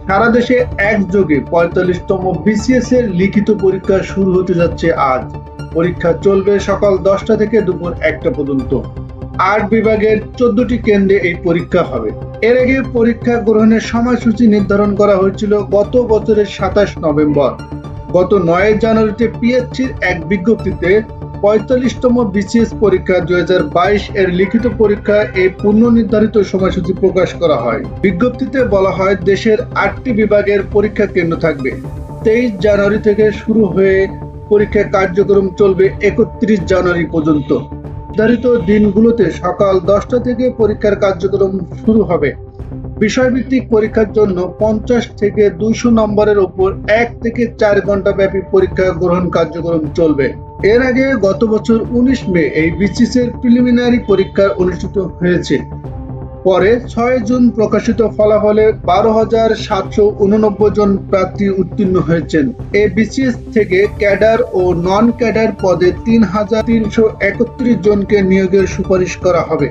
সারা দেশে একযোগে ৪৫তম বিসিএস এর লিখিত পরীক্ষা শুরু হতে যাচ্ছে আজ। পরীক্ষা চলবে সকাল ১০টা থেকে দুপুর ১টা পর্যন্ত। ৮ বিভাগের ১৪টি কেন্দ্রে এই পরীক্ষা হবে। এর আগে পরীক্ষা গ্রহণের সময়সূচি নির্ধারণ করা হয়েছিল গত বছরের ২৭ নভেম্বর। গত ৯ জানুয়ারিতে পিএসসির এক বিজ্ঞপ্তিতে ৪৫তম বিসিএস পরীক্ষা ২০২২ এর লিখিত পরীক্ষা এই পূর্ণ নির্ধারিত সময়সূচি প্রকাশ করা হয়। বিজ্ঞপ্তিতে বলা হয় দেশের ৮টি বিভাগের পরীক্ষা কেন্দ্র থাকবে। ২৩ জানুয়ারি থেকে শুরু হয়ে পরীক্ষা কার্যক্রম চলবে ৩১ জানুয়ারি পর্যন্ত। নির্ধারিত দিনগুলোতে সকাল ১০টা থেকে পরীক্ষার কার্যক্রম শুরু হবে। বিষয়ভিত্তিক পরীক্ষার জন্য ৫০ থেকে ২০০ নম্বরের উপর ১ থেকে ৪ ঘন্টা ব্যাপী পরীক্ষা গ্রহণ কার্যক্রম চলবে। এর আগে গত বছর ১৯ মে এই বিসিএস এর প্রিলিমিনারি পরীক্ষা অনুষ্ঠিত হয়েছে। পরে ৬ জুন প্রকাশিত ফলাফলে ১২,৭৮৯ জন প্রার্থী উত্তীর্ণ হয়েছেন। এই বিসিএস থেকে ক্যাডার ও নন ক্যাডার পদে ৩,৩৩১ জনকে নিয়োগের সুপারিশ করা হবে।